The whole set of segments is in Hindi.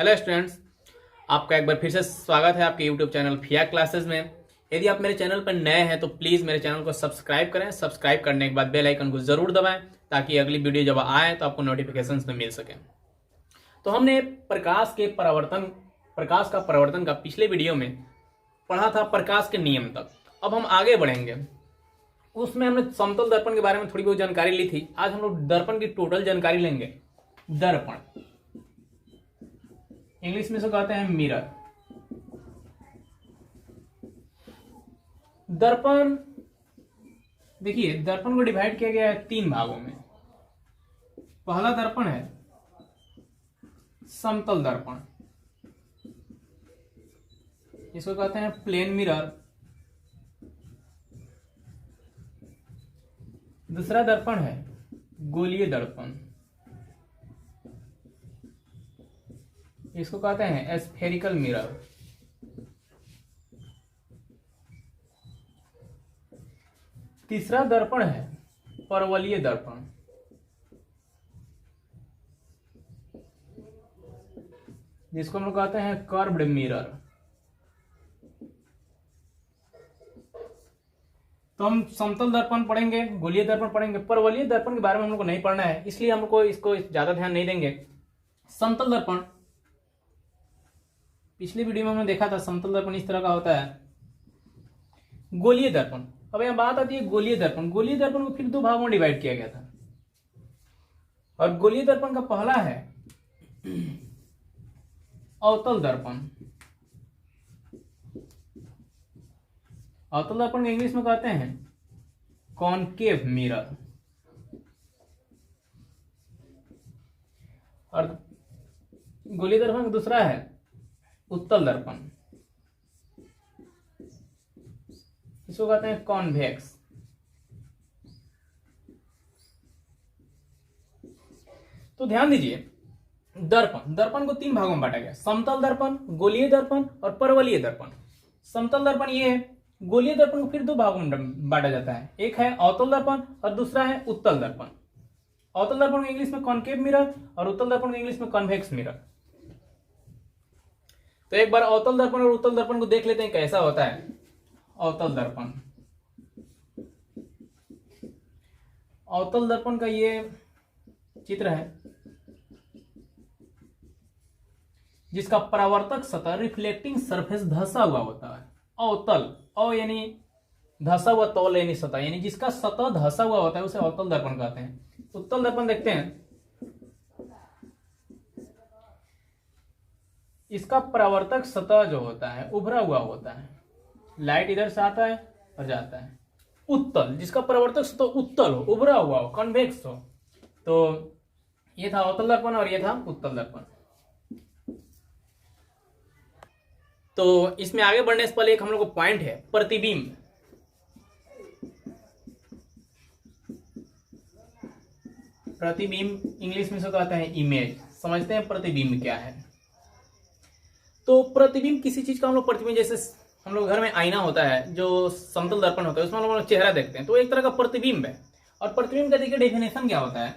हेलो स्टूडेंट्स, आपका एक बार फिर से स्वागत है आपके यूट्यूब चैनल फिया क्लासेस में। यदि आप मेरे चैनल पर नए हैं तो प्लीज़ मेरे चैनल को सब्सक्राइब करें। सब्सक्राइब करने के बाद बेल आइकन को ज़रूर दबाएं ताकि अगली वीडियो जब आए तो आपको नोटिफिकेशंस में मिल सके। तो हमने प्रकाश का परावर्तन का पिछले वीडियो में पढ़ा था प्रकाश के नियम तक। अब हम आगे बढ़ेंगे। उसमें हमने समतल दर्पण के बारे में थोड़ी बहुत जानकारी ली थी। आज हम लोग दर्पण की टोटल जानकारी लेंगे। दर्पण इंग्लिश में से कहते हैं मिरर। दर्पण देखिए, दर्पण को डिवाइड किया गया है 3 भागों में। पहला दर्पण है समतल दर्पण, इसको कहते हैं प्लेन मिरर। दूसरा दर्पण है गोलीय दर्पण, इसको कहते हैं स्फेरिकल मिरर। तीसरा दर्पण है परवलयी दर्पण, जिसको हम लोग कहते हैं कर्व्ड मिरर। तो हम समतल दर्पण पढ़ेंगे, गोलीय दर्पण पढ़ेंगे। परवलयी दर्पण के बारे में हम लोग को नहीं पढ़ना है, इसलिए हम लोग को इसको ज्यादा ध्यान नहीं देंगे। समतल दर्पण पिछली वीडियो में हमने देखा था, समतल दर्पण इस तरह का होता है। गोलीय दर्पण, अब यहां बात आती है गोलीय दर्पण। गोलीय दर्पण को फिर 2 भागों में डिवाइड किया गया था। और गोलीय दर्पण का पहला है अवतल दर्पण। अवतल दर्पण इंग्लिश में कहते हैं कॉनकेव मिरर। और गोलीय दर्पण का दूसरा है उत्तल दर्पण, इसको कहते हैं कॉन्वेक्स। तो ध्यान दीजिए, दर्पण को 3 भागों में बांटा गया। समतल दर्पण, गोलीय दर्पण और परवलयी दर्पण। समतल दर्पण ये है। गोलीय दर्पण को फिर 2 भागों में बांटा जाता है। एक है अवतल दर्पण और दूसरा है उत्तल दर्पण। अवतल दर्पण को इंग्लिश में कॉनकेव मिरर और उत्तल दर्पण को इंग्लिश में कॉन्वेक्स मिरर। तो एक बार अवतल दर्पण और उत्तल दर्पण को देख लेते हैं कैसा होता है। अवतल दर्पण, अवतल दर्पण का ये चित्र है, जिसका परावर्तक सतह रिफ्लेक्टिंग सरफेस धंसा हुआ होता है। अवतल, अव यानी धंसा हुआ, तौल यानी सतह, यानी जिसका सतह धंसा हुआ होता है उसे अवतल दर्पण कहते हैं। उत्तल दर्पण देखते हैं, इसका परावर्तक सतह जो होता है उभरा हुआ होता है। लाइट इधर से आता है और जाता है। उत्तल, जिसका परावर्तक सतह उत्तल हो, उभरा हुआ हो, कन्वेक्स हो। तो ये था अवतल दर्पण और ये था उत्तल दर्पण। तो इसमें आगे बढ़ने से पहले एक हम लोग को पॉइंट है, प्रतिबिंब। प्रतिबिंब इंग्लिश में से कहते हैं इमेज। समझते हैं प्रतिबिंब क्या है। तो प्रतिबिंब किसी चीज का हम लोग प्रतिबिंब, जैसे हम लोग घर में आईना होता है जो समतल दर्पण होता है, उसमें हम लोग चेहरा देखते हैं, तो एक तरह का प्रतिबिंब है। और प्रतिबिंब का देखिए डेफिनेशन क्या होता है।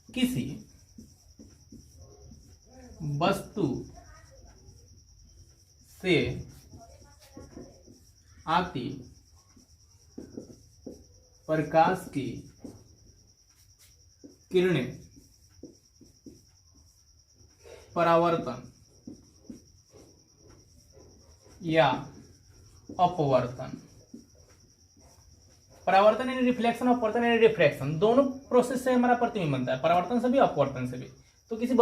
किसी वस्तु से आती प्रकाश की किरणें परावर्तन या अपवर्तन, परावर्तन यानी रिफ्लेक्शन, अपवर्तन यानी रिफ्रैक्शन, दोनों प्रोसेस से हमारा प्रतिबिंब बनता है, परावर्तन से भी अपवर्तन से भी। तो किसी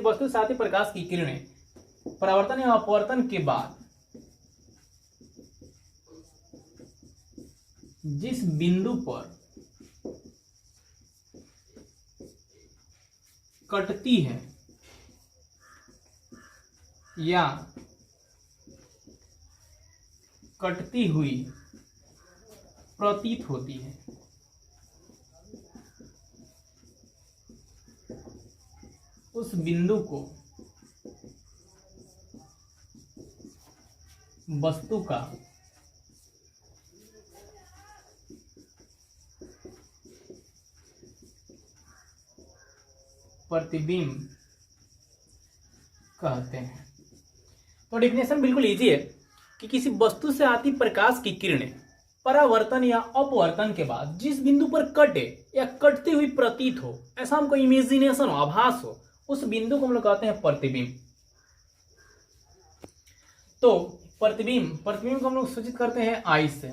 वस्तु से आती प्रकाश की किरणें परावर्तन या अपवर्तन के बाद जिस बिंदु पर कटती है या कटती हुई प्रतीत होती है, उस बिंदु को वस्तु का प्रतिबिंब कहते हैं। तो डेफिनेशन बिल्कुल इजी है कि किसी वस्तु से आती प्रकाश की किरणें परावर्तन या अपवर्तन के बाद जिस बिंदु पर कटे या कटती हुई प्रतीत हो, ऐसा हमको इमेजिनेशन हो, आभास हो, उस बिंदु को हम लोग कहते हैं प्रतिबिंब। तो प्रतिबिंब को हम लोग सूचित करते हैं आई से।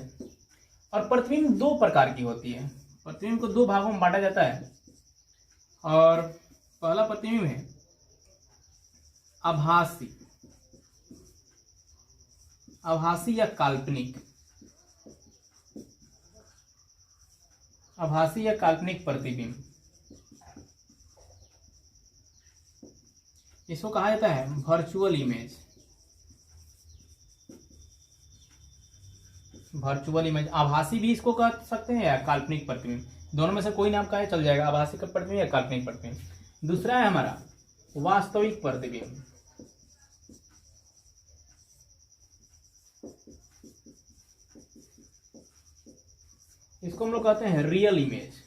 और प्रतिबिंब दो प्रकार की होती है। प्रतिबिंब को दो भागों में बांटा जाता है। और पहला प्रतिबिंब है आभासी या काल्पनिक। आभासी या काल्पनिक प्रतिबिंब, इसको कहा जाता है वर्चुअल इमेज। वर्चुअल इमेज, आभासी भी इसको कह सकते हैं या काल्पनिक प्रतिबिंब, दोनों में से कोई नाम का है चल जाएगा, आभासी का प्रतिबिंब या काल्पनिक प्रतिबिंब। दूसरा है हमारा वास्तविक प्रतिबिंब। इसको हम लोग कहते हैं रियल इमेज।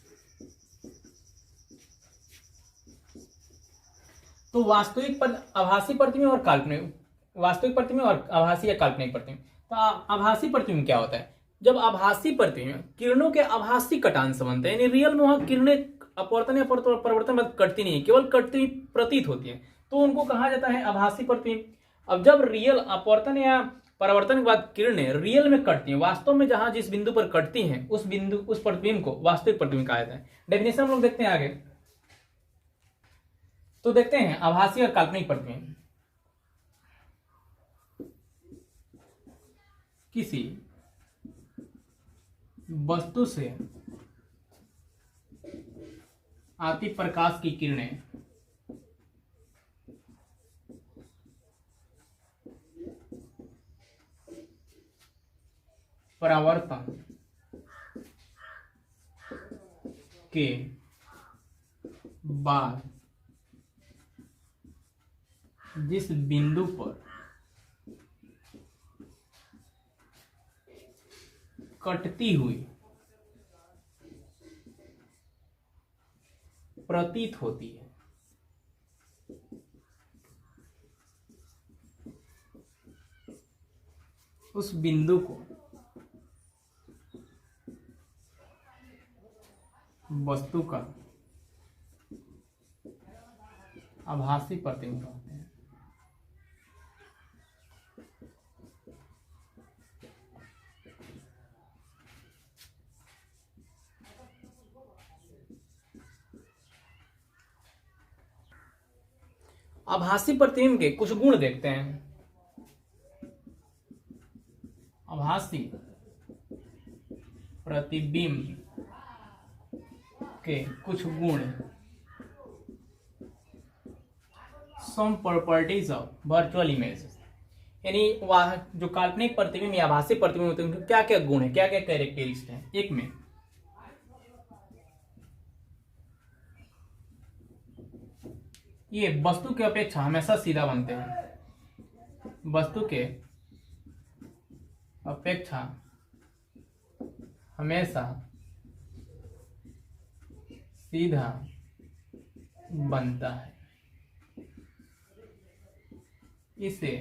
तो आभासी प्रतिबिंब और काल्पनिक, वास्तविक प्रतिबिंब और आभासी या काल्पनिक प्रतिबिंब। तो आभासी प्रतिबिंब क्या होता है? जब आभासी प्रतिबिंब किरणों के आभासी कटान से बनते हैं, यानी रियल में वहां किरणें अपवर्तन या परिवर्तन कटती नहीं है, केवल कटती हुई प्रतीत होती है, तो उनको कहा जाता है आभासी प्रतिबिंब। अब जब रियल अपवर्तन या परिवर्तन के बाद किरणें रियल में कटती हैं, वास्तव में जहां जिस बिंदु पर कटती हैं उस प्रतिबिंब को वास्तविक प्रतिबिंब कहा जाता है। डेफिनेशन हम लोग देखते हैं आगे। तो देखते हैं आभासी और काल्पनिक प्रतिबिंब। किसी वस्तु से आती प्रकाश की किरणें परावर्तन के बाद जिस बिंदु पर कटती हुई प्रतीत होती है, उस बिंदु को वस्तु का आभासी प्रतिबिंब कहते हैं। आभासी प्रतिबिंब के कुछ गुण देखते हैं। आभासी प्रतिबिंब के कुछ गुण, some properties of virtual image, यानी वह जो काल्पनिक प्रतिबिंब या आभासी प्रतिबिंब होते हैं उनके क्या क्या गुण है, क्या क्या कैरेक्टरिस्टिक्स हैं। एक में ये वस्तु के अपेक्षा हमेशा सीधा बनते हैं। वस्तु के अपेक्षा हमेशा सीधा बनता है। इसे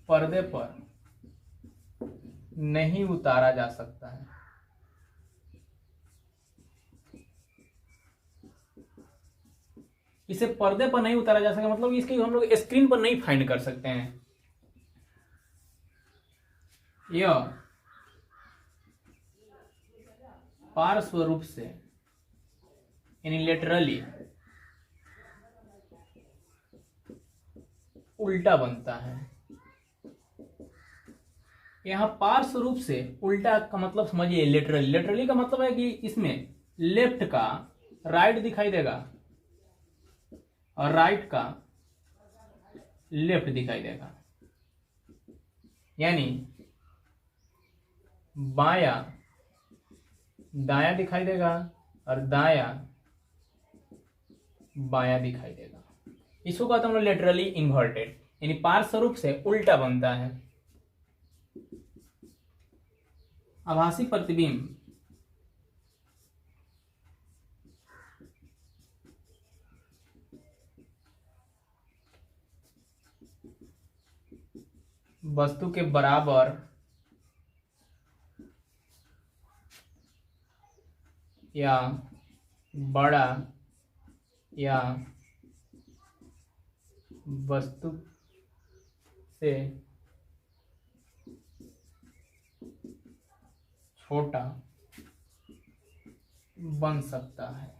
पर्दे पर नहीं उतारा जा सकता है। इसे पर्दे पर नहीं उतारा जा सकता मतलब इसके हम लोग स्क्रीन पर नहीं फाइंड कर सकते हैं। यह पार्श्व रूप से यानी लेटरली उल्टा बनता है। यहां पार्श्व रूप से उल्टा का मतलब समझिए लेटरली का मतलब है कि इसमें लेफ्ट का राइट दिखाई देगा और राइट का लेफ्ट दिखाई देगा, यानी बाया दाया दिखाई देगा और दाया बाया दिखाई देगा। इसको कहते हैं हम लोग लेटरली इन्वर्टेड, यानी पार्श्व रूप से उल्टा बनता है। आभासी प्रतिबिंब वस्तु के बराबर या बड़ा या वस्तु से छोटा बन सकता है।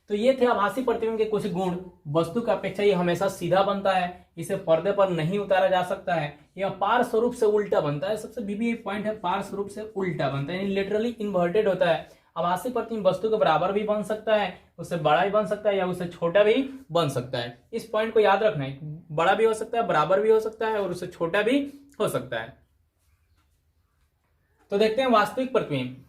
तो ये थे आभासी प्रतिबिंब के कुछ गुण। वस्तु की अपेक्षा ये हमेशा सीधा बनता है, इसे पर्दे पर नहीं उतारा जा सकता है, यह पार्श्व रूप से उल्टा बनता है। सबसे बीबी पॉइंट है, पार्श्व रूप से उल्टा बनता है, यानी लिटरली इन्वर्टेड होता है। आभासी प्रतिबिंब वस्तु के बराबर भी बन सकता है, उससे बड़ा भी बन सकता है या उससे छोटा भी बन सकता है। इस पॉइंट को याद रखना है, बड़ा भी हो सकता है, बराबर भी हो सकता है और उससे छोटा भी हो सकता है। तो देखते हैं वास्तविक प्रतिबिंब।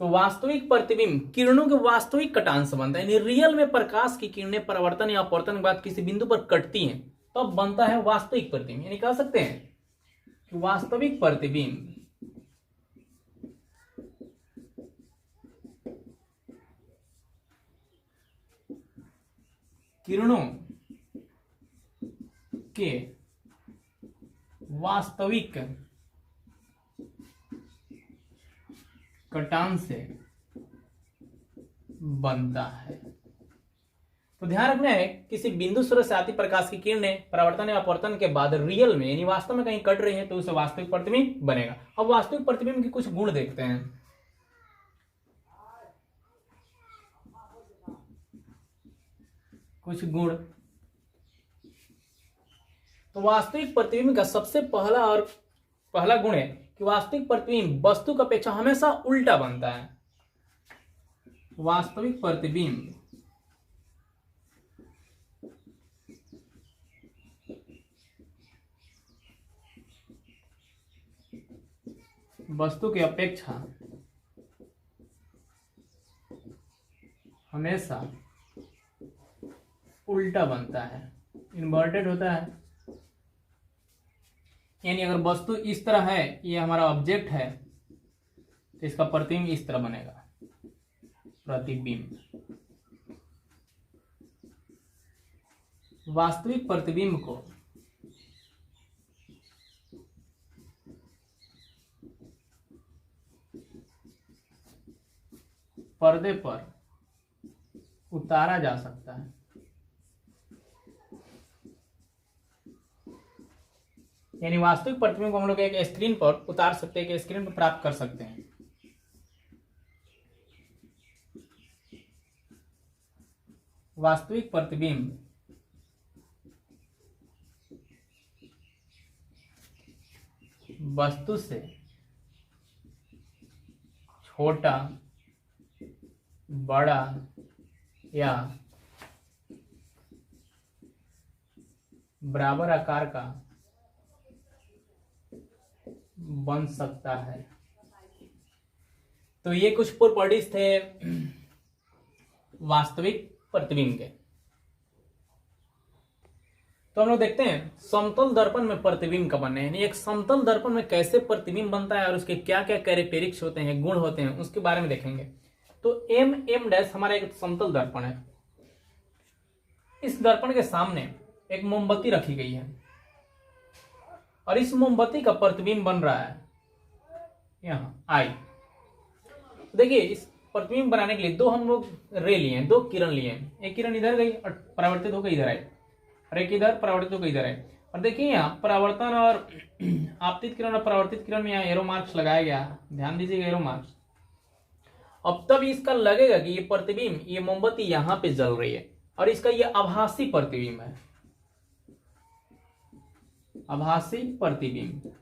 तो वास्तविक प्रतिबिंब किरणों के वास्तविक कटान से बनता है, यानी रियल में प्रकाश की किरणें परावर्तन या अपवर्तन के बाद किसी बिंदु पर कटती हैं, तब तो बनता है वास्तविक प्रतिबिंब। यानी कह सकते हैं कि वास्तविक प्रतिबिंब किरणों के वास्तविक कटान से बनता है। तो ध्यान रखना है, किसी बिंदु स्रोत से आती प्रकाश की किरणें परावर्तन या अपवर्तन के बाद रियल में यानी वास्तव में कहीं कट रही है तो उसे वास्तविक प्रतिबिंब बनेगा। अब वास्तविक प्रतिबिंब के कुछ गुण देखते हैं। कुछ गुण। तो वास्तविक प्रतिबिंब का सबसे पहला गुण है कि वास्तविक प्रतिबिंब वस्तु की अपेक्षा हमेशा उल्टा बनता है। वास्तविक प्रतिबिंब वस्तु की अपेक्षा हमेशा उल्टा बनता है, इन्वर्टेड होता है। यानी अगर वस्तु इस तरह है, ये हमारा ऑब्जेक्ट है, तो इसका प्रतिबिंब इस तरह बनेगा, प्रतिबिंब। वास्तविक प्रतिबिंब को पर्दे पर उतारा जा सकता है, यानी वास्तविक प्रतिबिंब को हम लोग एक स्क्रीन पर उतार सकते हैं, एक स्क्रीन पर प्राप्त कर सकते हैं। वास्तविक प्रतिबिंब वस्तु से छोटा, बड़ा या बराबर आकार का बन सकता है। तो ये कुछ प्रॉपर्टीज थे वास्तविक प्रतिबिंब के। तो हम लोग देखते हैं समतल दर्पण में प्रतिबिंब का बनना है, यानी एक समतल दर्पण में कैसे प्रतिबिंब बनता है और उसके क्या क्या कैरेक्टरिस्टिक्स होते हैं, गुण होते हैं, उसके बारे में देखेंगे। तो एम डैश हमारा एक समतल दर्पण है। इस दर्पण के सामने एक मोमबत्ती रखी गई है और इस मोमबत्ती का प्रतिबिंब बन रहा है यहां आई। देखिए, इस प्रतिबिंब बनाने के लिए दो हम लोग रे लिए हैं, दो किरण लिए हैं। एक किरण इधर गई और परावर्तित होकर इधर आई, और एक इधर परावर्तित होकर इधर आई। और देखिए यहाँ परावर्तन और आपतित किरण और परावर्तित किरण में यहाँ एरो मार्क्स लगाया गया, ध्यान दीजिएगा एरो मार्क्स। अब तब इसका लगेगा कि ये प्रतिबिंब, ये मोमबत्ती यहाँ पे जल रही है और इसका ये आभासी प्रतिबिंब है, आभासी प्रतिबिंब।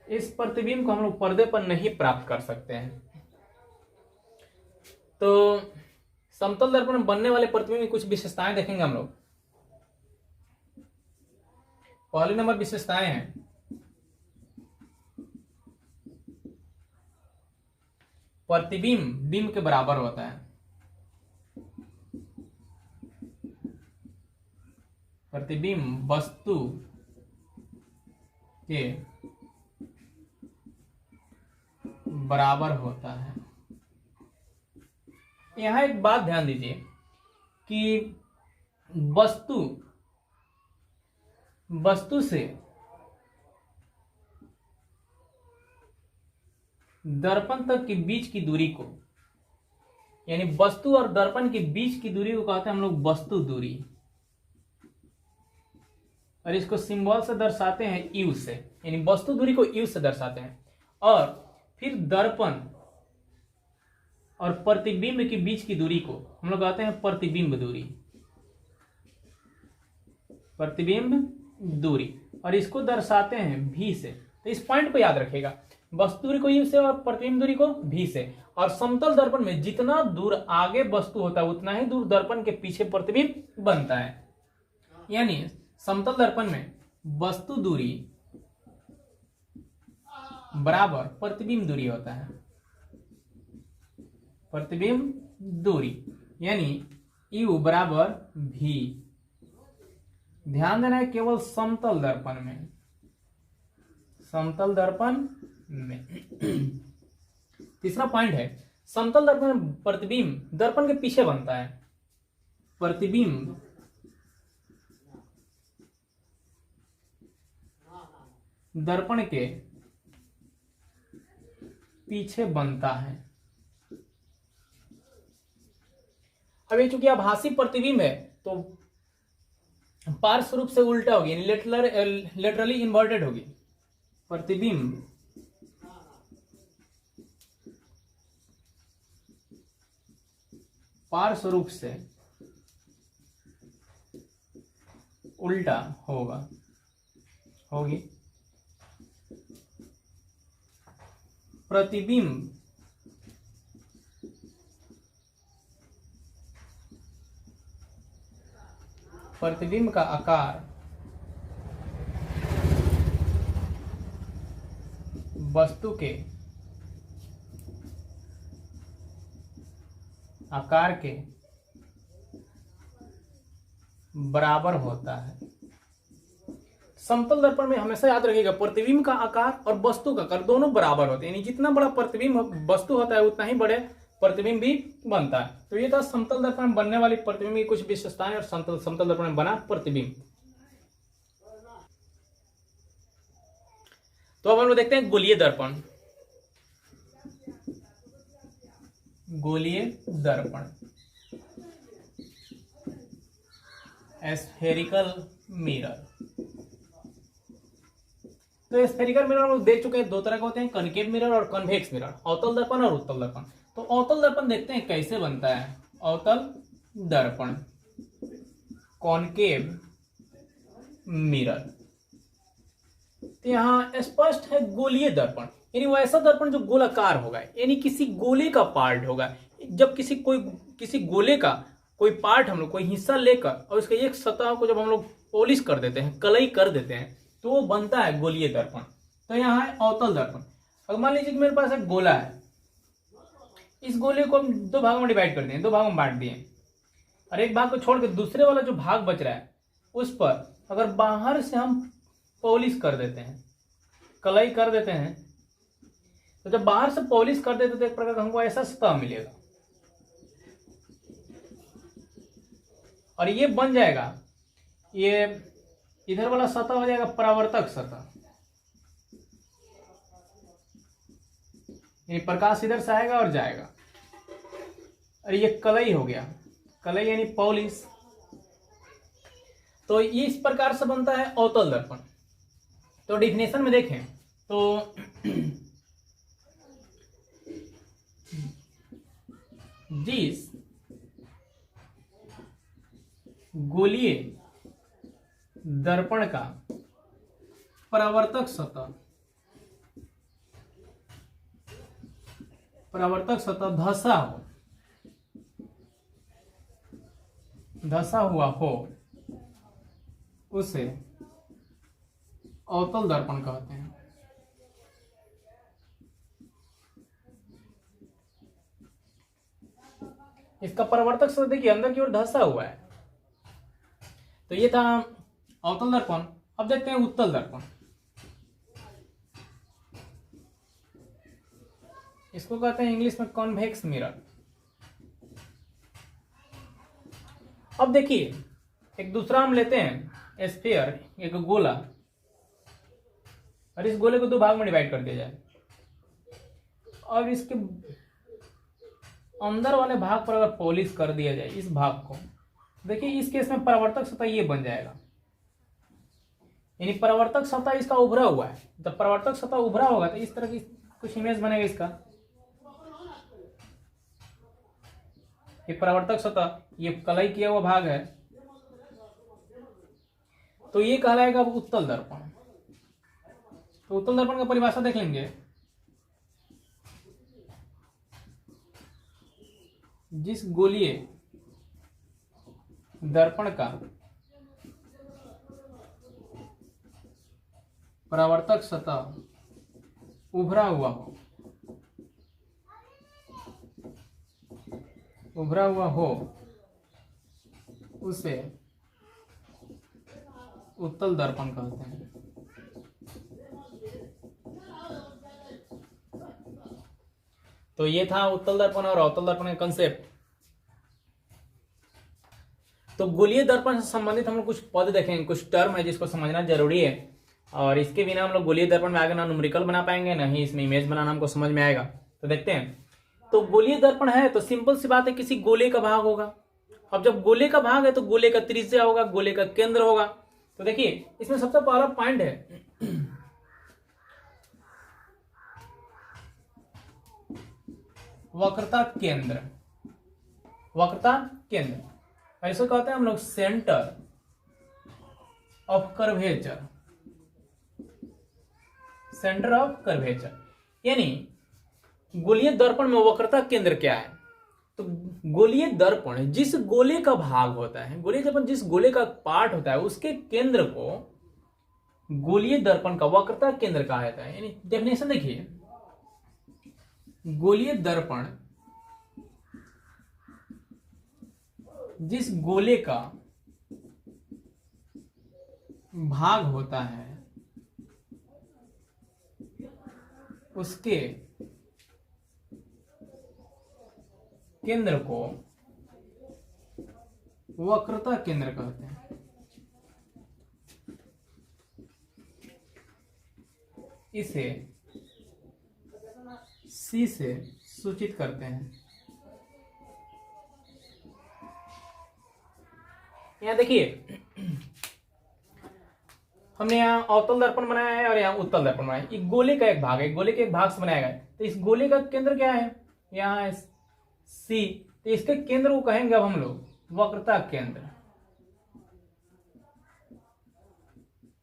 इस प्रतिबिंब को हम लोग पर्दे पर नहीं प्राप्त कर सकते हैं। तो समतल दर्पण में बनने वाले प्रतिबिंब की कुछ विशेषताएं देखेंगे हम लोग। पहले नंबर विशेषताएं हैं प्रतिबिंब बिंब के बराबर होता है। प्रतिबिंब वस्तु के बराबर होता है। यहां एक बात ध्यान दीजिए कि वस्तु वस्तु से दर्पण तक के बीच की दूरी को, यानी वस्तु और दर्पण के बीच की दूरी को कहते हैं हम लोग वस्तु दूरी, और इसको सिंबल से दर्शाते हैं यू से, यानी वस्तु दूरी को यू से दर्शाते हैं। और फिर दर्पण और प्रतिबिंब के बीच की दूरी को हम लोग कहते हैं प्रतिबिंब दूरी, प्रतिबिंब दूरी, और इसको दर्शाते हैं भी से। तो इस पॉइंट को याद रखिएगा, वस्तु दूरी को यू से और प्रतिबिंब दूरी को भी से। और समतल दर्पण में जितना दूर आगे वस्तु होता है उतना ही दूर दर्पण के पीछे प्रतिबिंब बनता है। यानी समतल दर्पण में वस्तु दूरी बराबर प्रतिबिंब दूरी होता है, प्रतिबिंब दूरी, यानी यू बराबर भी। ध्यान देना है केवल समतल दर्पण में, समतल दर्पण में। तीसरा पॉइंट है, समतल दर्पण में प्रतिबिंब दर्पण के पीछे बनता है, प्रतिबिंब दर्पण के पीछे बनता है। अब ये चूंकि आभासी प्रतिबिंब है तो पार्श्व रूप से उल्टा होगी, लेटरली इन्वर्टेड होगी। प्रतिबिंब पार्श्व रूप से उल्टा होगी। प्रतिबिंब का आकार वस्तु के आकार के बराबर होता है। समतल दर्पण में हमेशा याद रखिएगा प्रतिबिंब का आकार और वस्तु का आकार दोनों बराबर होते हैं, यानी जितना बड़ा प्रतिबिंब वस्तु होता है उतना ही बड़े प्रतिबिंब भी बनता है। तो ये था समतल दर्पण में बनने वाली प्रतिबिंब की कुछ विशेषताएं और समतल दर्पण में बना प्रतिबिंब। तो अब हम लोग देखते हैं गोलीय दर्पण। गोलीय दर्पण, स्फेरिकल मिरर। तो स्फेरिकल मिरर हम लोग देख चुके हैं, दो तरह के होते हैं, कनकेव मिरर और कन्वेक्स मिरर, अवतल दर्पण और उत्तल दर्पण। तो अवतल दर्पण देखते हैं कैसे बनता है। अवतल दर्पण, कॉनकेव मिरर। तो यहां स्पष्ट है गोलीय दर्पण, यानी वैसा दर्पण जो गोलाकार होगा, यानी किसी गोले का पार्ट होगा। जब किसी गोले का कोई पार्ट हम लोग कोई हिस्सा लेकर और उसके एक सतह को जब हम लोग पॉलिश कर देते हैं, कलई कर देते हैं, तो वो बनता है गोलीय दर्पण। तो यहाँ है अवतल दर्पण। अगर मान लीजिए कि मेरे पास एक गोला है, इस गोले को हम दो भागों में डिवाइड कर दिए, दो भागों में बांट दिए, और एक भाग को छोड़ के दूसरे वाला जो भाग बच रहा है उस पर अगर बाहर से हम पॉलिश कर देते हैं, कलई कर देते हैं, तो जब बाहर से पॉलिश कर देते तो एक प्रकार का हमको ऐसा सतह मिलेगा, और ये बन जाएगा, ये इधर वाला सतह हो जाएगा परावर्तक सतह, यानी प्रकाश इधर से आएगा और जाएगा। और ये कलई हो गया, कलई यानी पॉलिश। तो ये इस प्रकार से बनता है अवतल दर्पण। तो डिफिनेशन में देखें तो जिस गोलीय दर्पण का परावर्तक सतह धसा हुआ हो उसे अवतल दर्पण कहते हैं। इसका परावर्तक सतह देखिए अंदर की ओर धसा हुआ है। तो ये था अवतल दर्पण। अब देखते हैं उत्तल दर्पण। इसको कहते हैं इंग्लिश में कॉन्वेक्स मिरर। अब देखिए एक दूसरा हम लेते हैं स्फीयर एक गोला, और इस गोले को दो भाग में डिवाइड कर दिया जाए, और इसके अंदर वाले भाग पर अगर पॉलिश कर दिया जाए इस भाग को, देखिए इस केस में परावर्तक सतह ये बन जाएगा, यानी परावर्तक सतह इसका उभरा हुआ है। जब परावर्तक सतह उभरा होगा तो इस तरह की कुछ इमेज बनेगा इसका। ये परावर्तक सतह, ये कलाई किया हुआ भाग है, तो ये कहलाएगा अब उत्तल दर्पण। तो उत्तल दर्पण का परिभाषा देख लेंगे। जिस गोलीय दर्पण का परावर्तक सतह उभरा हुआ हो उसे उत्तल दर्पण कहते हैं। तो ये था उत्तल दर्पण और अवतल दर्पण का कंसेप्ट। तो गोलीय दर्पण से संबंधित हम लोग कुछ पद देखेंगे, कुछ टर्म है जिसको समझना जरूरी है, और इसके बिना हम लोग गोलीय दर्पण में आगे ना न्यूमेरिकल बना पाएंगे, ना ही इसमें इमेज बनाना हमको समझ में आएगा। तो देखते हैं। तो गोलीय दर्पण है तो सिंपल सी बात है, किसी गोले का भाग होगा। अब जब गोले का भाग है तो गोले का त्रिज्या होगा, गोले का केंद्र होगा। तो देखिए इसमें सबसे पहला पॉइंट है वक्रता केंद्र। वक्रता केंद्र ऐसे कहते हैं हम लोग centre of curvature. Centre of curvature यानी गोलीय दर्पण में वक्रता केंद्र क्या है? तो गोलीय दर्पण जिस गोले का भाग होता है, गोलीय दर्पण जिस गोले का पार्ट होता है, उसके केंद्र को गोलीय दर्पण का वक्रता केंद्र कहा जाता है। यानी डेफिनेशन देखिए, गोलीय दर्पण जिस गोले का भाग होता है उसके केंद्र को वक्रता केंद्र कहते हैं। इसे C से सूचित करते हैं। यहां देखिए हमने यहाँ अवतल दर्पण बनाया है और यहाँ उत्तल दर्पण बनाया है। एक गोले का एक भाग है, गोले के एक भाग से बनाया गया है। तो इस गोले का केंद्र क्या है? यहाँ है C। तो इसके केंद्र को कहेंगे अब हम लोग वक्रता केंद्र।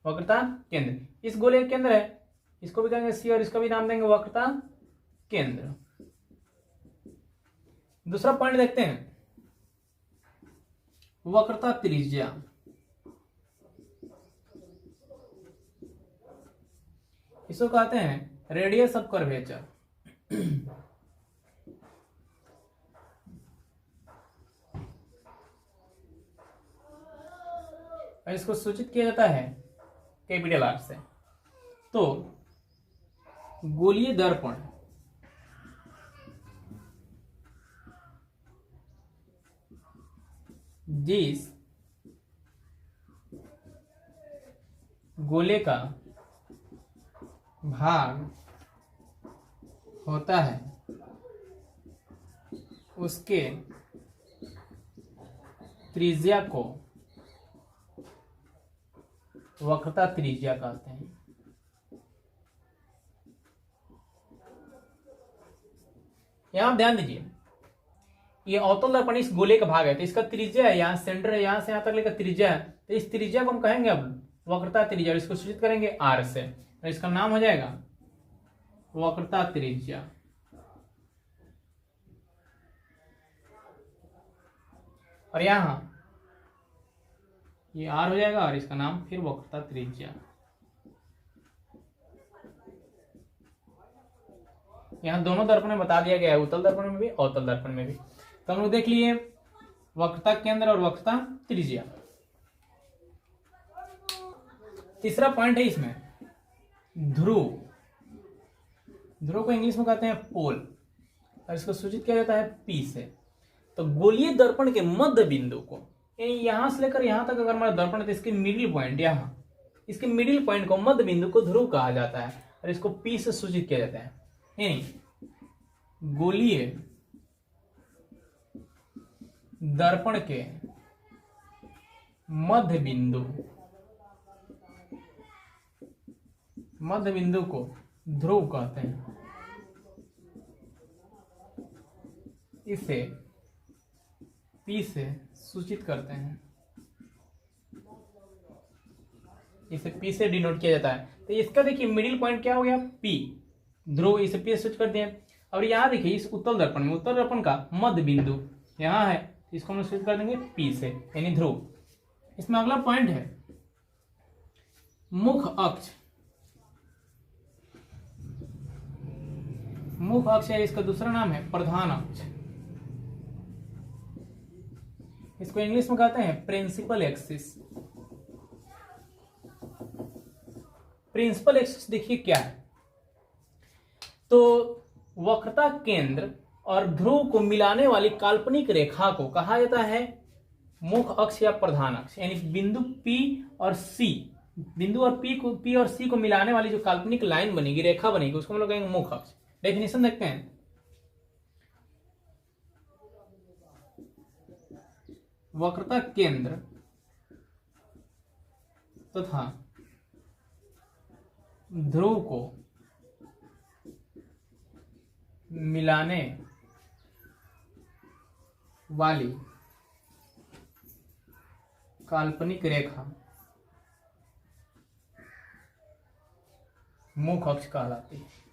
वक्रता केंद्र इस गोले का केंद्र है, इसको भी कहेंगे C और इसका भी नाम देंगे वक्रता केंद्र। दूसरा पॉइंट देखते हैं, वक्रता त्रिज्या। इसको कहते हैं रेडियस ऑफ कर्वेचर। और इसको सूचित किया जाता है कैपिटल R से। तो गोलीय दर्पण जिस गोले का भाग होता है उसके त्रिज्या को वक्रता त्रिज्या कहते हैं। यहां ध्यान दीजिए, ये अवतल दर्पण इस गोले का भाग है, तो इसका त्रिज्या है, यहाँ सेंटर है, यहां से यहां तक लेकर त्रिज्या है। तो इस त्रिज्या को हम कहेंगे अब वक्रता त्रिज्या, इसको सूचित करेंगे R से। तो इसका नाम हो जाएगा वक्रता त्रिज्या। और यहां ये R हो जाएगा और इसका नाम फिर वक्रता त्रिज्या। यहां दोनों दर्पण में बता दिया गया है, उत्तल दर्पण में भी अवतल दर्पण में भी। तो हम लोग देख लिए वक्रता केंद्र और वक्रता त्रिज्या। तीसरा पॉइंट है इसमें ध्रुव। ध्रुव को इंग्लिश में कहते हैं पोल, और इसको सूचित किया जाता है P से। तो गोलीय दर्पण के मध्य बिंदु को यहां से लेकर यहां तक अगर हमारा दर्पण है तो इसके मिडिल पॉइंट यहां, इसके मिडिल पॉइंट को, मध्य बिंदु को ध्रुव कहा जाता है और इसको P से सूचित किया जाता है। यानी गोलीय दर्पण के मध्य बिंदु को ध्रुव कहते हैं। इसे P से सूचित करते हैं, इसे P से डिनोट किया जाता है। तो इसका देखिए मिडिल पॉइंट क्या हो गया, P, ध्रुव, इसे P से सूचित करते हैं। और यहाँ देखिए इस उत्तल दर्पण में, उत्तल दर्पण का मध्य बिंदु यहाँ है, इसको हम सूचित कर देंगे P से, यानी ध्रुव। इसमें अगला पॉइंट है मुख अक्ष। मुख अक्ष है, इसका दूसरा नाम है प्रधान अक्ष। इसको इंग्लिश में कहते हैं प्रिंसिपल एक्सिस। प्रिंसिपल एक्सिस देखिए क्या है, तो वक्रता केंद्र और ध्रुव को मिलाने वाली काल्पनिक रेखा को कहा जाता है मुख अक्ष या प्रधान अक्ष। यानी बिंदु P और C, बिंदु और P और C को मिलाने वाली जो काल्पनिक लाइन बनेगी, रेखा बनेगी, उसको हम लोग कहेंगे मुख अक्ष। डेफिनेशन देखते हैं। वक्रता केंद्र तथा ध्रुव को मिलाने वाली काल्पनिक रेखा मुख अक्ष कहलाती है।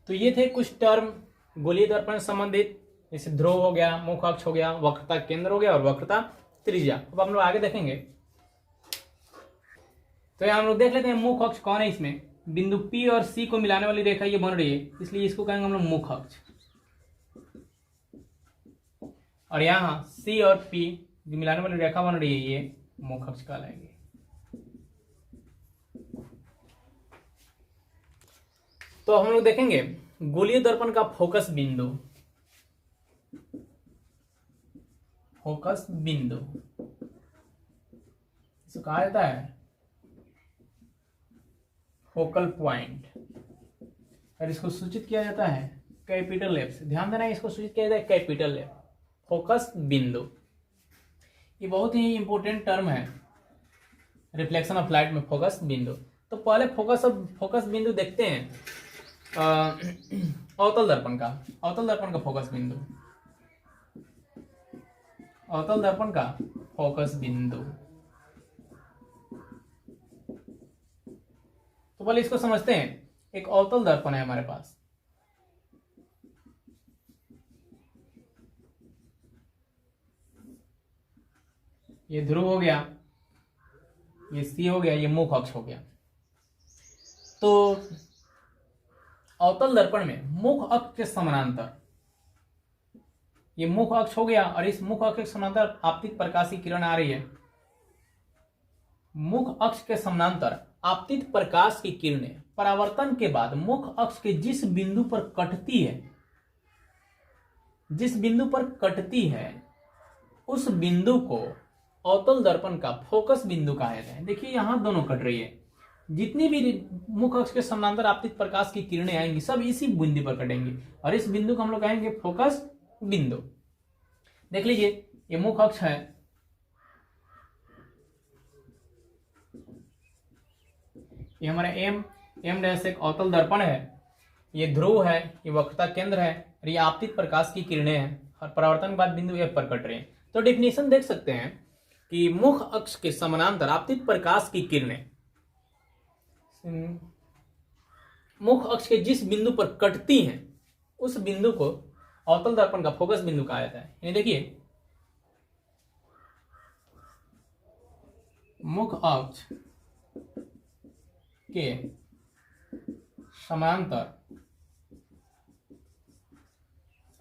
तो ये थे कुछ टर्म गोलीय दर्पण से संबंधित, जैसे ध्रुव हो गया, मुख अक्ष हो गया, वक्रता केंद्र हो गया और वक्रता त्रिज्या। अब हम लोग आगे देखेंगे। तो यहाँ हम लोग देख लेते हैं मुख अक्ष कौन है। इसमें बिंदु P और C को मिलाने वाली रेखा ये बन रही है, इसलिए इसको कहेंगे हम लोग मुख अक्ष। और यहाँ C और P जो मिलाने वाली रेखा बन रही है, ये मुख अक्ष कहलाएगी। तो हम लोग देखेंगे गोलीय दर्पण का फोकस बिंदु। फोकस बिंदु इसको कहा जाता है फोकल पॉइंट, और इसको सूचित किया जाता है कैपिटल एफ से। ध्यान देना, इसको सूचित किया जाता है कैपिटल एफ, फोकस बिंदु। ये बहुत ही इंपॉर्टेंट टर्म है रिफ्लेक्शन ऑफ लाइट में, फोकस बिंदु। तो पहले फोकस बिंदु देखते हैं अवतल दर्पण का। अवतल दर्पण का फोकस बिंदु, अवतल दर्पण का फोकस बिंदु। तो पहले इसको समझते हैं। एक अवतल दर्पण है हमारे पास, ये ध्रुव हो गया, ये C हो गया, ये मुख अक्ष हो गया। तो अवतल दर्पण में मुख अक्ष के समानांतर, ये मुख अक्ष हो गया और इस मुख अक्ष के समानांतर आपतित प्रकाश की किरण आ रही है। मुख अक्ष के समानांतर आपतित प्रकाश की किरणें परावर्तन के बाद मुख अक्ष के जिस बिंदु पर कटती है, जिस बिंदु पर कटती है, उस बिंदु को अवतल दर्पण का फोकस बिंदु कहा जाता है। देखिए यहां दोनों कट रही है, जितनी भी मुख अक्ष के समानांतर आपतित प्रकाश की किरणें आएंगी सब इसी बिंदु पर कटेंगी और इस बिंदु को हम लोग कहेंगे फोकस बिंदु। देख लीजिए, ये मुख अक्ष है, ये हमारा एम डैश एक अवतल दर्पण है, ये ध्रुव है, ये वक्रता केंद्र है और ये आपतित प्रकाश की किरणें हैं और परावर्तन के बाद बिंदु F पर कट रहे हैं। तो डेफिनेशन देख सकते हैं कि मुख अक्ष के समानांतर आपतित प्रकाश की किरणें मुख अक्ष के जिस बिंदु पर कटती हैं उस बिंदु को अवतल दर्पण का फोकस बिंदु कहा जाता है। यानी देखिए, मुख अक्ष के समांतर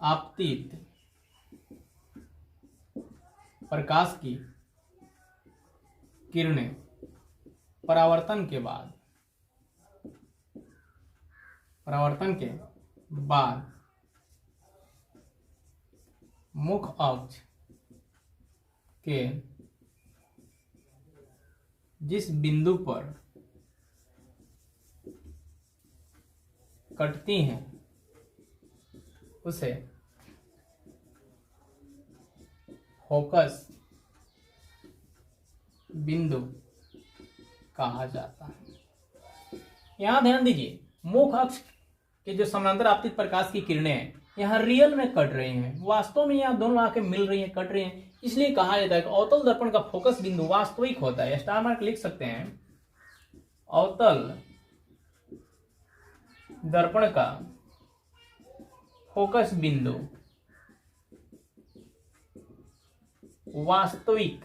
आपतित प्रकाश की किरणें परावर्तन के बाद परावर्तन के बाद मुख्य अक्ष के जिस बिंदु पर कटती हैं उसे फोकस बिंदु कहा जाता है। यहां ध्यान दीजिए, मुख्य अक्ष के जो समानांतर आपतित प्रकाश की किरणें हैं यहाँ रियल में कट रही हैं, वास्तव में यहाँ दोनों आके मिल रही हैं, कट रही हैं, इसलिए कहा जाता है कि अवतल दर्पण का फोकस बिंदु वास्तविक होता है। स्टार मार्क लिख सकते हैं, अवतल दर्पण का फोकस बिंदु वास्तविक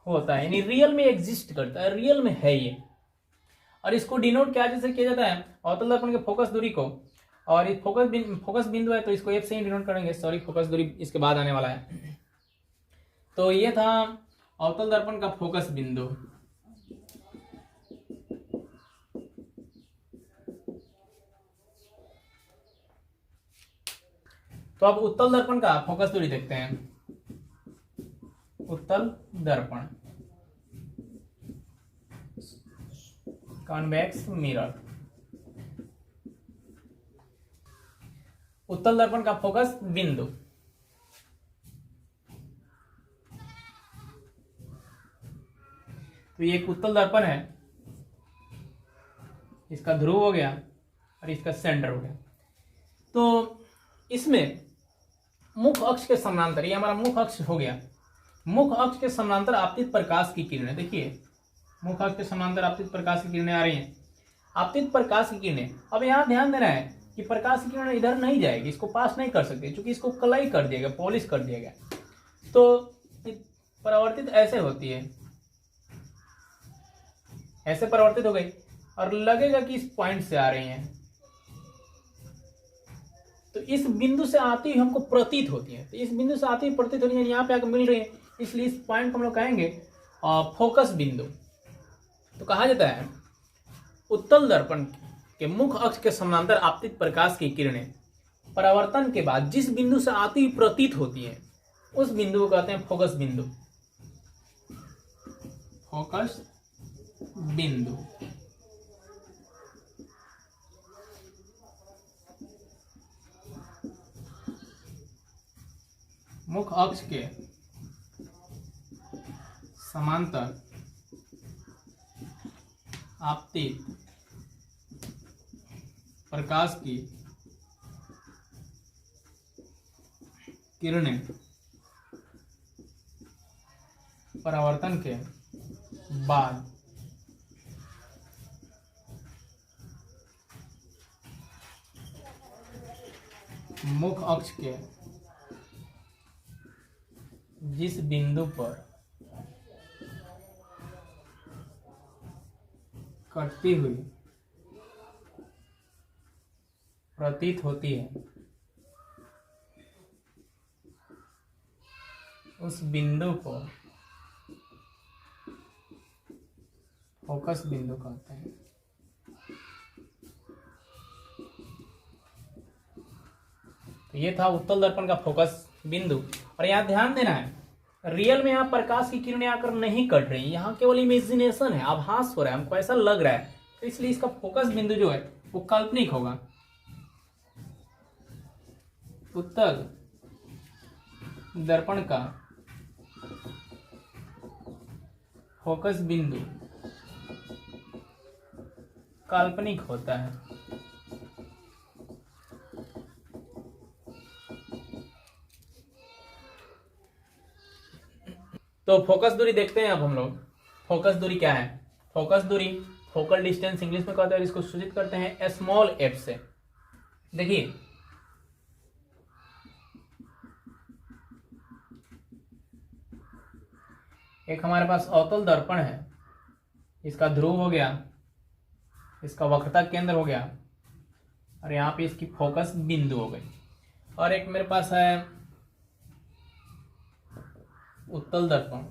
होता है, यानी रियल में एग्जिस्ट करता है, रियल में है ये। और इसको डिनोट क्या जैसे किया जाता है, अवतल दर्पण के फोकस दूरी को, और इस फोकस बिंदु है तो इसको एफ से ही डिनोट करेंगे, सॉरी फोकस दूरी इसके बाद आने वाला है। तो ये था अवतल दर्पण का फोकस बिंदु। तो अब उत्तल दर्पण का फोकस दूरी देखते हैं। उत्तल दर्पण, कॉन्वेक्स मिरर, उत्तल दर्पण का फोकस बिंदु। तो ये एक उत्तल दर्पण है, इसका ध्रुव हो गया और इसका सेंटर हो गया। तो इसमें मुख्य अक्ष के समानांतर, ये हमारा मुख्य अक्ष हो गया, मुख्य अक्ष के समानांतर आपतित प्रकाश की किरणें, देखिए मुख्य अक्ष के समानांतर आपतित प्रकाश की किरणें आ रही हैं, आपतित प्रकाश की किरणें। अब यहाँ ध्यान देना है कि प्रकाश की किरण इधर नहीं जाएगी, इसको पास नहीं कर सकते क्योंकि इसको कलाई कर दिया गया, पॉलिश कर दिया गया। तो परावर्तित ऐसे होती है, ऐसे परावर्तित हो गई और लगेगा कि इस पॉइंट से आ रही हैं, तो इस बिंदु से आती हुई हमको प्रतीत होती है, तो इस बिंदु से आती हुई प्रतीत हो रही है, यहाँ पे आकर मिल रही है, इसलिए इस पॉइंट को हम लोग कहेंगे फोकस बिंदु। तो कहा जाता है उत्तल दर्पण के मुख्य अक्ष के समानांतर आपतित प्रकाश की किरणें परावर्तन के बाद जिस बिंदु से आती हुई प्रतीत होती है उस बिंदु को कहते हैं फोकस बिंदु। फोकस बिंदु। मुख्य अक्ष के समांतर आपतित प्रकाश की किरणें परावर्तन के बाद मुख्य अक्ष के जिस बिंदु पर कटती हुई प्रतीत होती है उस बिंदु को फोकस बिंदु कहते हैं। तो ये था उत्तल दर्पण का फोकस बिंदु। और यहाँ ध्यान देना है, रियल में यहाँ प्रकाश की किरणें आकर नहीं कट रही, यहाँ केवल इमेजिनेशन है, आभास हो रहा है, हमको ऐसा लग रहा है, तो इसलिए इसका फोकस बिंदु जो है वो काल्पनिक होगा। उत्तल दर्पण का फोकस बिंदु काल्पनिक होता है। तो फोकस दूरी देखते हैं अब हम लोग। फोकस दूरी क्या है? फोकस दूरी, फोकल डिस्टेंस इंग्लिश में कहते हैं, इसको सूचित करते हैं स्मॉल एफ से। देखिए एक हमारे पास अवतल दर्पण है, इसका ध्रुव हो गया, इसका वक्रता केंद्र हो गया, और यहाँ पे इसकी फोकस बिंदु हो गई। और एक मेरे पास है उत्तल दर्पण,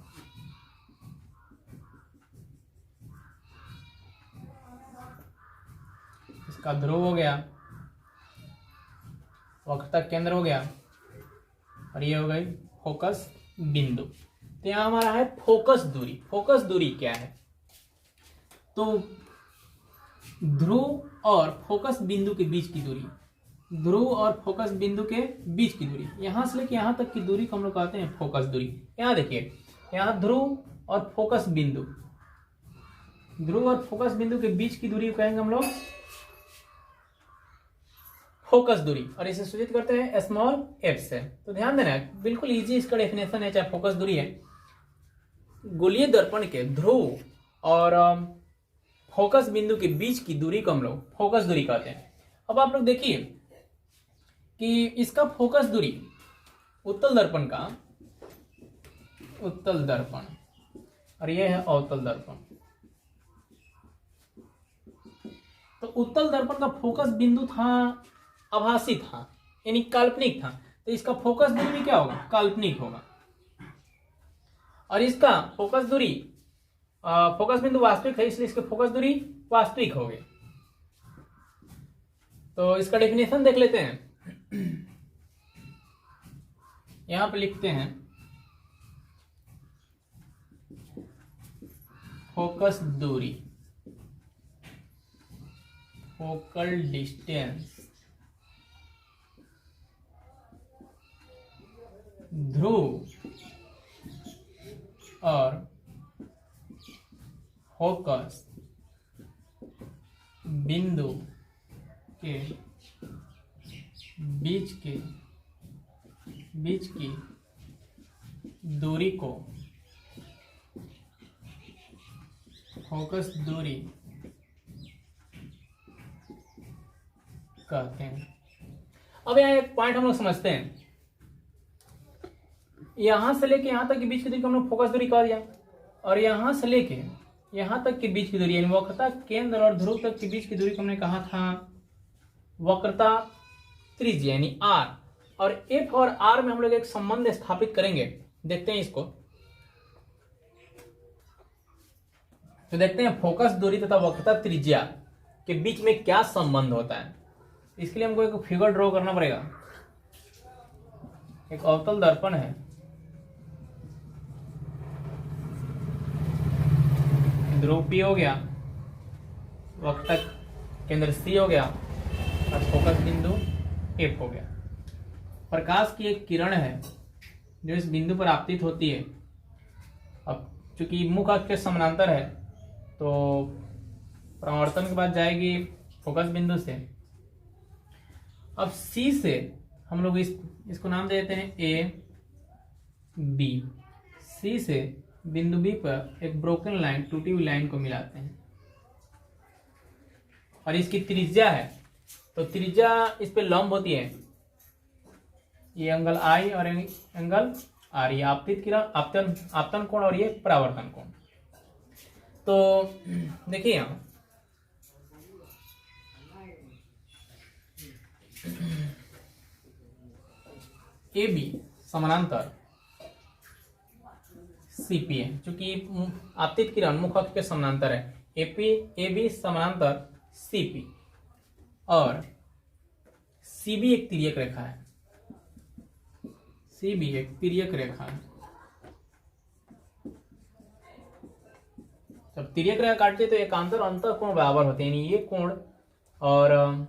इसका ध्रुव हो गया, वक्रता केंद्र हो गया, और ये हो गई फोकस बिंदु। तो यहां हमारा है फोकस दूरी। फोकस दूरी क्या है? तो ध्रुव और फोकस बिंदु के बीच की दूरी, ध्रुव और फोकस बिंदु के बीच की दूरी, यहां से लेके यहां तक की दूरी को हम लोग कहते हैं फोकस दूरी। यहां देखिए, यहां ध्रुव और फोकस बिंदु, ध्रुव और फोकस बिंदु के बीच की दूरी को कहेंगे हम लोग फोकस दूरी, और इसे सूचित करते हैं स्मॉल एफ से। तो ध्यान देना, बिल्कुल इजी इसका डेफिनेशन है, चाहे फोकस दूरी है। गोलीय दर्पण के ध्रुव और फोकस बिंदु के बीच की दूरी को हम लोग फोकस दूरी कहते हैं। अब आप लोग देखिए कि इसका फोकस दूरी उत्तल दर्पण का, उत्तल दर्पण, और यह है अवतल दर्पण। तो उत्तल दर्पण का फोकस बिंदु था आभासी था, यानी काल्पनिक था, तो इसका फोकस दूरी भी क्या होगा? काल्पनिक होगा। और इसका फोकस दूरी, फोकस बिंदु वास्तविक है, इसलिए इसके फोकस दूरी वास्तविक हो गई। तो इसका डेफिनेशन देख लेते हैं। यहां पर लिखते हैं फोकस दूरी, फोकल डिस्टेंस, ध्रुव और फोकस बिंदु के बीच की दूरी को फोकस दूरी कहते हैं। अब यहाँ एक पॉइंट हम लोग समझते हैं, यहां से लेके यहां तक के बीच की दूरी को हम लोग फोकस दूरी कह दिया, और यहां से लेके यहां तक के बीच की दूरी यानी वक्रता केंद्र और ध्रुव तक के बीच की दूरी को हमने कहा था वक्रता त्रिज्या यानी आर। और एफ और आर में हम लोग एक संबंध स्थापित करेंगे, देखते हैं इसको। तो देखते हैं फोकस दूरी तथा वक्रता त्रिज्या के बीच में क्या संबंध होता है। इसके लिए हमको एक फिगर ड्रॉ करना पड़ेगा। एक अवतल दर्पण है, ध्रुव P हो गया, वक्रता केंद्र C हो गया, और फोकस बिंदु F हो गया। प्रकाश की एक किरण है जो इस बिंदु पर आपतित होती है। अब चूंकि मुख अक्ष के समानांतर है, तो परावर्तन के बाद जाएगी फोकस बिंदु से। अब C से हम लोग इसको नाम दे देते हैं A B। C से बिंदु B पर एक ब्रोकन लाइन, टूटी हुई लाइन को मिलाते हैं, और इसकी त्रिज्या है, तो त्रिज्या इस पे लंब होती है। ये एंगल I और एंगल R, ये आपतित किरण, आपतन कोण, और ये परावर्तन कोण। तो देखिए यहां AB समानांतर CP है, क्योंकि आपतित किरण मुख अक्ष के समानांतर है। AB समानांतर CP, और CB एक तिर्यक रेखा है, CB एक तिर्यक रेखा है। जब तिर्यक रेखा काटते तो एकांतर और अंतर कोण बराबर होते हैं, यानी ये कोण और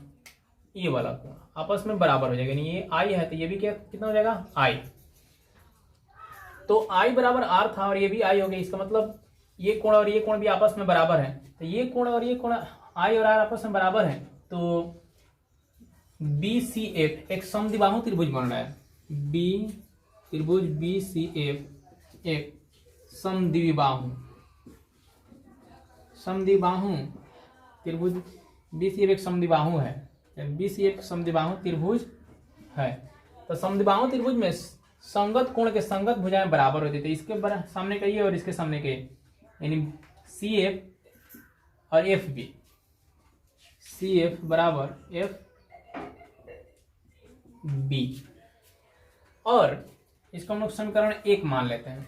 ये वाला कोण आपस में बराबर हो जाएगा। यानी ये I है तो ये भी क्या कितना हो जाएगा? I। तो I बराबर R था और ये भी I हो गया। इसका मतलब ये कोण और ये कोण भी आपस में बराबर है, तो ये कोण और ये कोण I और R आपस में बराबर है। तो BCF एक समद्विबाहु त्रिभुज बन रहा है। त्रिभुज BCF एक समद्विबाहु त्रिभुज BCF एक समद्विबाहु है। BCF समद्विबाहु त्रिभुज है। तो समद्विबाहु त्रिभुज में संगत कोण के संगत भुजाएं बराबर होती है। इसके सामने का ये और इसके सामने के, यानी CF और FB, CF बराबर FB, और इसको हम लोग समीकरण 1 मान लेते हैं।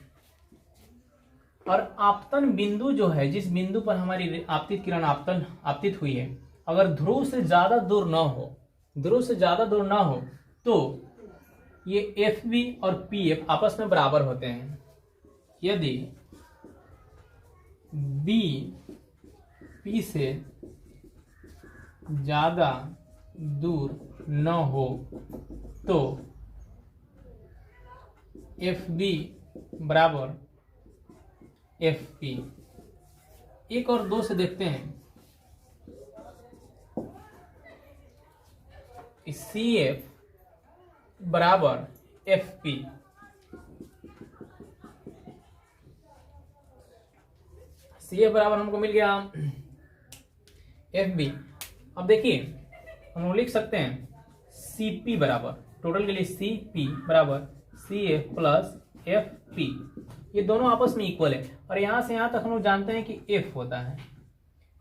और आपतन बिंदु जो है, जिस बिंदु पर हमारी आपतित किरण आपतित हुई है, अगर ध्रुव से ज्यादा दूर ना हो, ध्रुव से ज्यादा दूर ना हो तो ये एफ बी और पी एफ आपस में बराबर होते हैं। यदि बी पी से ज्यादा दूर न हो तो एफ बी बराबर एफ पी। एक और दो से देखते हैं, सी एफ बराबर एफ पी। सी एफ बराबर हमको मिल गया एफ बी। अब देखिए हम लिख सकते हैं सी पी बराबर, टोटल के लिए सी पी बराबर C F plus F P. ये दोनों आपस में इक्वल है और यहां से यहां तक हम लोग जानते हैं कि एफ होता है,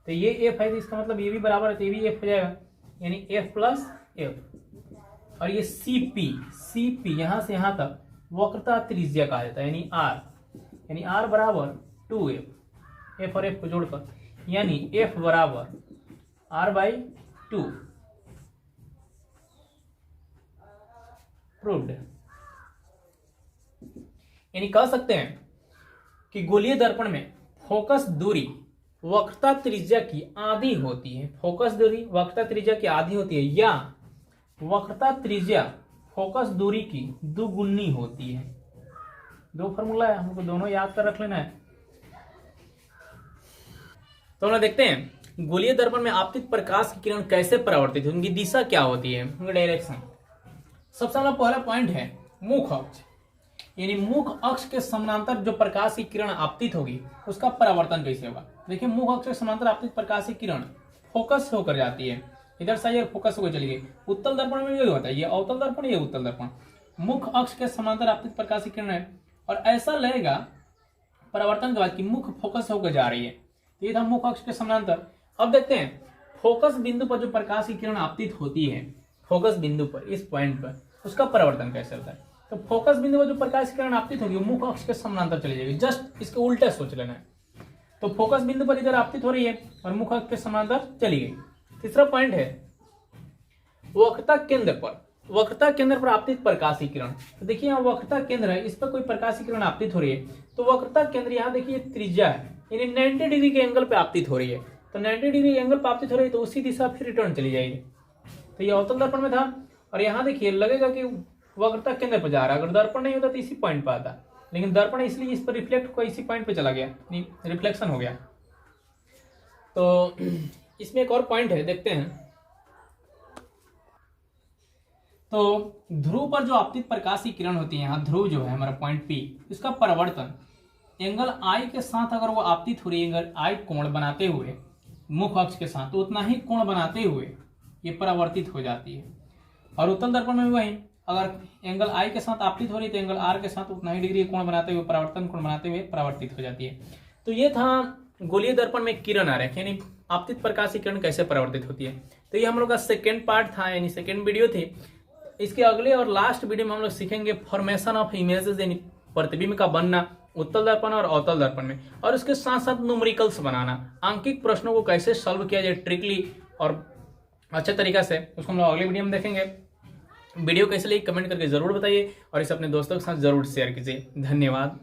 तो ये एफ है तो इसका मतलब ये भी बराबर है तो ये भी एफ हो जाएगा, यानी एफ प्लस एफ। और ये सी पी यहां से यहां तक वक्रता त्रिज्या कहा जाता है, यानी आर बराबर 2f, एफ और एफ को जोड़कर, यानी एफ बराबर r/2। प्रूव्ड। यानी कह सकते हैं कि गोलीय दर्पण में फोकस दूरी वक्रता त्रिज्या की आधी होती है, फोकस दूरी वक्रता त्रिज्या की आधी होती है, या वक्रता त्रिज्या फोकस दूरी की दुगुनी होती है। दो फॉर्मूला है, हमको दोनों याद कर रख लेना है। तो हम देखते हैं गोलीय दर्पण में आपतित प्रकाश की किरण कैसे परावर्तित है, उनकी दिशा क्या होती है, उनका डायरेक्शन। सबसे पहला पॉइंट है मुख अक्ष, यानी मुख अक्ष के समानांतर जो प्रकाश की किरण आपतित होगी उसका परावर्तन कैसे होगा। देखिए मुख अक्ष के समानांतर आपतित प्रकाश की किरण फोकस होकर जाती है, इधर से फोकस होकर चली गई। उत्तल दर्पण में यही होता है, ये अवतल दर्पण, ये उत्तल दर्पण। मुख अक्ष के समानांतर आपतित प्रकाश की किरण है और ऐसा लगेगा परावर्तन के बाद कि मुख फोकस होकर जा रही है, तो ये था मुख अक्ष के समानांतर। अब देखते हैं फोकस बिंदु पर जो प्रकाश की किरण आपतित होती है, फोकस बिंदु पर, इस पॉइंट पर, उसका परावर्तन कैसे होता है। तो फोकस बिंदु पर जो प्रकाश की किरण आपतित होगी मुख अक्ष के समानांतर चली जाएगी, जस्ट इसके उल्टा सोच लेना है। तो फोकस बिंदु पर इधर आपतित हो रही है और मुख अक्ष के समानांतर चली गई। तीसरा पॉइंट है वक्रता केंद्र पर, वक्रता केंद्र पर आपतित प्रकाश की किरण। तो देखिए यहाँ वक्रता केंद्र है, इस पर कोई प्रकाश की किरण आपतित हो रही है, तो वक्रता केंद्र यहाँ देखिए त्रिज्या है, यानी 90 डिग्री के एंगल पे आपतित हो रही है। तो 90 डिग्री के एंगल पे आपतित हो रही है तो उसी दिशा फिर रिटर्न चली जाएगी। तो ये अवतल दर्पण में था और यहाँ देखिए लगेगा कि वक्रता केंद्र पर जा रहा है। अगर दर्पण नहीं होता तो इसी पॉइंट पर आता, लेकिन दर्पण इसलिए इस पर रिफ्लेक्ट हुआ, इसी पॉइंट पे चला गया, रिफ्लेक्शन हो गया। तो इसमें एक और पॉइंट है, देखते हैं। तो ध्रुव पर जो आपतित प्रकाश की किरण होती है, यहाँ ध्रुव जो है हमारा पॉइंट पी, इसका परावर्तन एंगल आई के साथ अगर वो आपतित हो रही है, एंगल आई कोण बनाते हुए मुख अक्ष के साथ, तो उतना ही कोण बनाते हुए ये परावर्तित हो जाती है। और उत्तल दर्पण में भी वही, अगर एंगल आई के साथ आपतित हो रही है तो एंगल आर के साथ उतना ही डिग्री कोण बनाते हुए, परावर्तन कोण बनाते हुए परावर्तित हो जाती है। तो ये था गोलीय दर्पण में किरण आरेख, यानी आपतित प्रकाश की किरण कैसे परावर्तित होती है। तो ये हम लोग का सेकेंड पार्ट था, यानी सेकेंड वीडियो थी। इसके अगले और लास्ट वीडियो में हम लोग सीखेंगे फॉर्मेशन ऑफ इमेजेस, यानी प्रतिबिंब का बनना उत्तल दर्पण और अवतल दर्पण में, और उसके साथ साथ न्यूमेरिकल्स बनाना, आंकिक प्रश्नों को कैसे सॉल्व किया जाए ट्रिकली और अच्छे तरीका से, उसको हम लोग अगले वीडियो में देखेंगे। वीडियो कैसे लगी कमेंट करके जरूर बताइए और इसे अपने दोस्तों के साथ जरूर शेयर कीजिए। धन्यवाद।